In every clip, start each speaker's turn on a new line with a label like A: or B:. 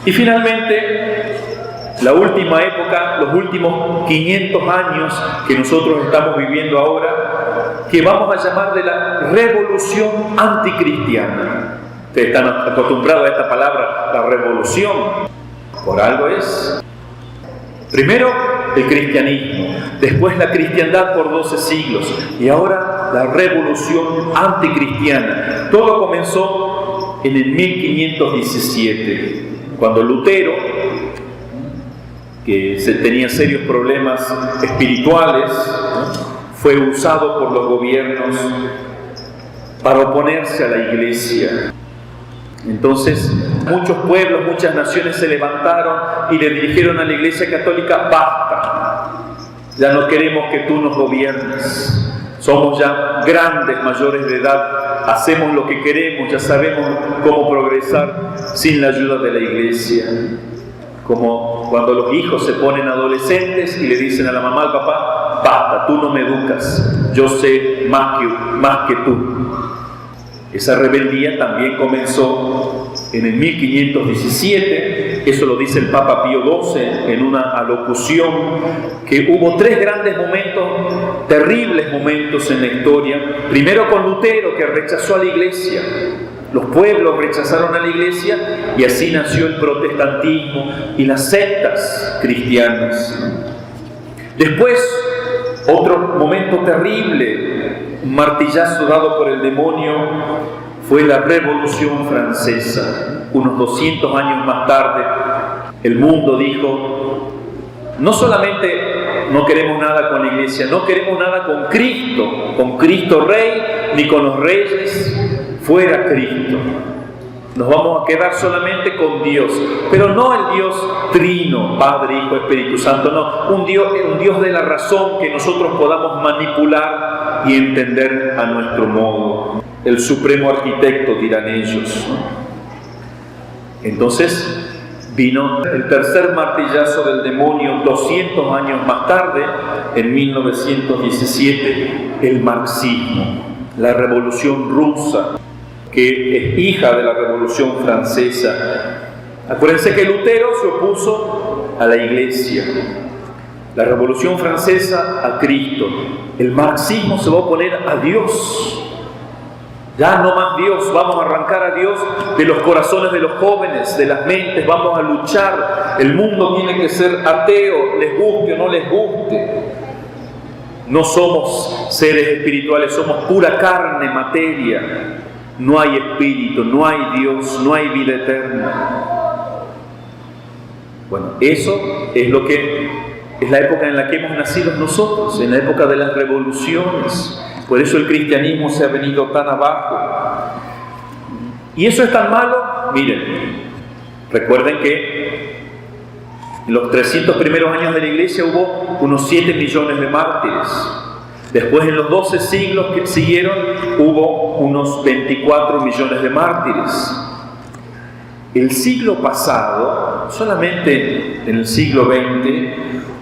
A: Y finalmente, la última época, los últimos 500 años que nosotros estamos viviendo ahora, que vamos a llamar de la revolución anticristiana. Ustedes están acostumbrados a esta palabra, la revolución. Por algo es. Primero, el cristianismo, después la cristiandad por 12 siglos y ahora la revolución anticristiana. Todo comenzó en el 1517, cuando Lutero, que tenía serios problemas espirituales, fue usado por los gobiernos para oponerse a la Iglesia. Entonces, muchos pueblos, muchas naciones se levantaron y le dirigieron a la Iglesia Católica: basta, ya no queremos que tú nos gobiernes, somos ya grandes, mayores de edad, hacemos lo que queremos, ya sabemos cómo progresar sin la ayuda de la Iglesia. Como cuando los hijos se ponen adolescentes y le dicen a la mamá, al papá: basta, tú no me educas, yo sé más que tú. Esa rebeldía también comenzó en el 1517, eso lo dice el Papa Pío XII en una alocución, que hubo 3 grandes momentos, terribles momentos en la historia. Primero con Lutero, que rechazó a la Iglesia. Los pueblos rechazaron a la Iglesia y así nació el protestantismo y las sectas cristianas. Después, otro momento terrible, un martillazo dado por el demonio, fue la Revolución Francesa. Unos 200 años más tarde, el mundo dijo: no solamente no queremos nada con la Iglesia, no queremos nada con Cristo Rey, ni con los reyes, fuera Cristo. Nos vamos a quedar solamente con Dios, pero no el Dios trino, Padre, Hijo, Espíritu Santo, no, un Dios de la razón que nosotros podamos manipular y entender a nuestro modo. El supremo arquitecto, dirán ellos. Entonces vino el tercer martillazo del demonio 200 años más tarde, en 1917, el marxismo, la revolución rusa, que es hija de la Revolución Francesa. Acuérdense que Lutero se opuso a la Iglesia, la Revolución Francesa a Cristo, el marxismo se va a oponer a Dios. Ya no más Dios, vamos a arrancar a Dios de los corazones de los jóvenes, de las mentes, vamos a luchar. El mundo tiene que ser ateo, les guste o no les guste. No somos seres espirituales, somos pura carne, materia. No hay espíritu, no hay Dios, no hay vida eterna. Bueno, eso es lo que es la época en la que hemos nacido nosotros, en la época de las revoluciones. Por eso el cristianismo se ha venido tan abajo. ¿Y eso es tan malo? Miren, recuerden que en los 300 primeros años de la Iglesia hubo unos 7 millones de mártires. Después, en los 12 siglos que siguieron, hubo unos 24 millones de mártires. El siglo pasado, solamente en el siglo XX,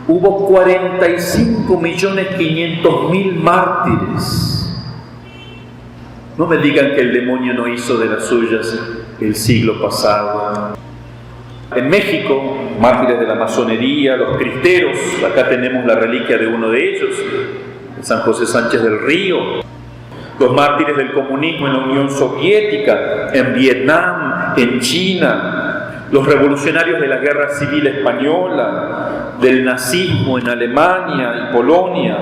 A: hubo 45.500.000 mártires. No me digan que el demonio no hizo de las suyas el siglo pasado. En México, mártires de la masonería, los cristeros, acá tenemos la reliquia de uno de ellos, San José Sánchez del Río. Los mártires del comunismo en la Unión Soviética, en Vietnam, en China, los revolucionarios de la Guerra Civil Española, del nazismo en Alemania y Polonia.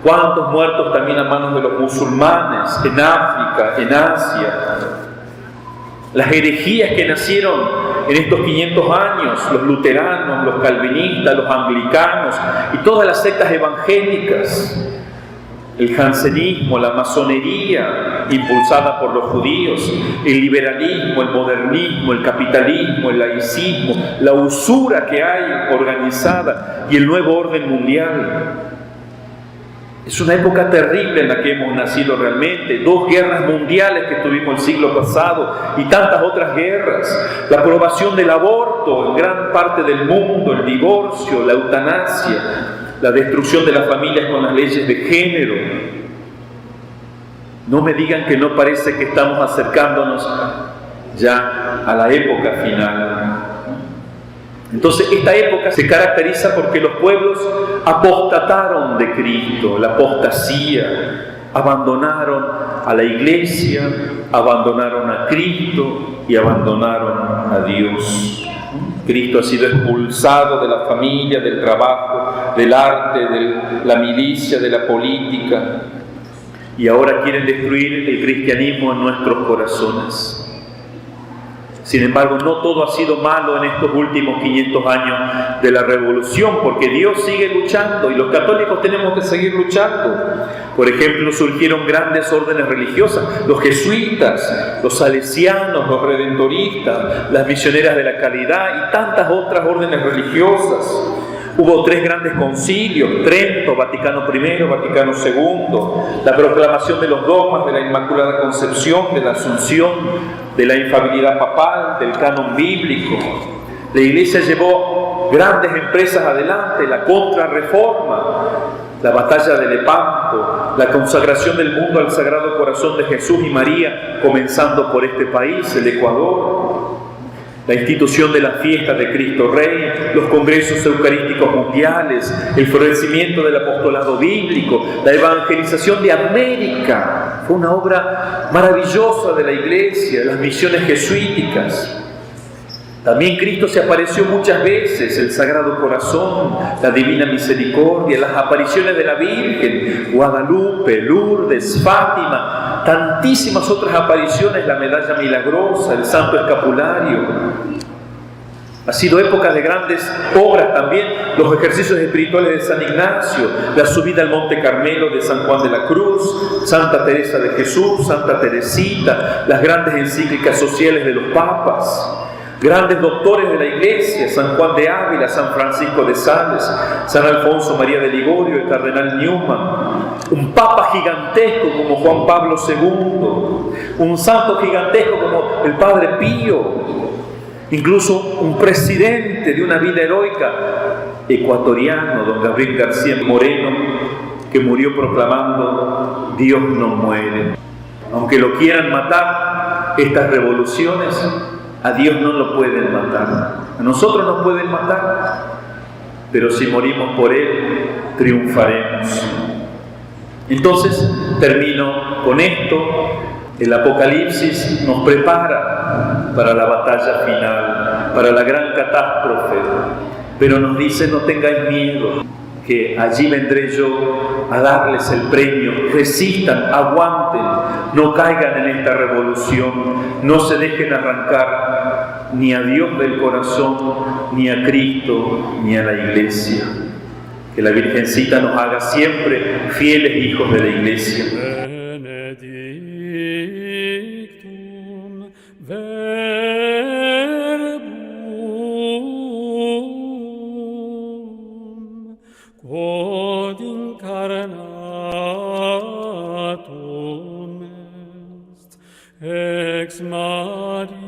A: ¿Cuántos muertos también a manos de los musulmanes en África, en Asia? Las herejías que nacieron en estos 500 años, los luteranos, los calvinistas, los anglicanos y todas las sectas evangélicas. El jansenismo, la masonería impulsada por los judíos, el liberalismo, el modernismo, el capitalismo, el laicismo, la usura que hay organizada y el nuevo orden mundial. Es una época terrible en la que hemos nacido realmente. 2 guerras mundiales que tuvimos el siglo pasado y tantas otras guerras. La aprobación del aborto en gran parte del mundo, el divorcio, la eutanasia, la destrucción de las familias con las leyes de género. No me digan que no parece que estamos acercándonos ya a la época final. Entonces esta época se caracteriza porque los pueblos apostataron de Cristo, la apostasía, abandonaron a la iglesia, abandonaron a Cristo y abandonaron a Dios. Cristo ha sido expulsado de la familia, del trabajo, del arte, de la milicia, de la política, y ahora quieren destruir el cristianismo en nuestros corazones. Sin embargo, no todo ha sido malo en estos últimos 500 años de la revolución, porque Dios sigue luchando y los católicos tenemos que seguir luchando. Por ejemplo, surgieron grandes órdenes religiosas, los jesuitas, los salesianos, los redentoristas, las misioneras de la caridad y tantas otras órdenes religiosas. Hubo 3 grandes concilios: Trento, Vaticano I, Vaticano II, la proclamación de los dogmas de la Inmaculada Concepción, de la Asunción, de la infalibilidad papal, del canon bíblico. La Iglesia llevó grandes empresas adelante: la Contrarreforma, la batalla de Lepanto, la consagración del mundo al Sagrado Corazón de Jesús y María, comenzando por este país, el Ecuador. La institución de las fiestas de Cristo Rey, los congresos eucarísticos mundiales, el florecimiento del apostolado bíblico, la evangelización de América. Fue una obra maravillosa de la Iglesia, las misiones jesuíticas. También Cristo se apareció muchas veces, el Sagrado Corazón, la Divina Misericordia, las apariciones de la Virgen, Guadalupe, Lourdes, Fátima, tantísimas otras apariciones, la medalla milagrosa, el Santo Escapulario. Ha sido época de grandes obras también, los ejercicios espirituales de San Ignacio, la subida al Monte Carmelo de San Juan de la Cruz, Santa Teresa de Jesús, Santa Teresita, las grandes encíclicas sociales de los papas. Grandes doctores de la Iglesia: San Juan de Ávila, San Francisco de Sales, San Alfonso María de Ligorio, el Cardenal Newman. Un Papa gigantesco como Juan Pablo II, un santo gigantesco como el Padre Pío, incluso un presidente de una vida heroica ecuatoriano, don Gabriel García Moreno, que murió proclamando: Dios no muere. Aunque lo quieran matar, estas revoluciones, a Dios no lo pueden matar. A nosotros nos pueden matar, pero si morimos por Él, triunfaremos. Entonces, termino con esto. El Apocalipsis nos prepara para la batalla final, para la gran catástrofe, pero nos dice: no tengáis miedo, que allí vendré yo a darles el premio. Resistan, aguanten, no caigan en esta revolución, no se dejen arrancar ni a Dios del corazón, ni a Cristo, ni a la Iglesia. Que la Virgencita nos haga siempre fieles hijos de la Iglesia.
B: Benedictum verbum quod incarnatum est ex Maria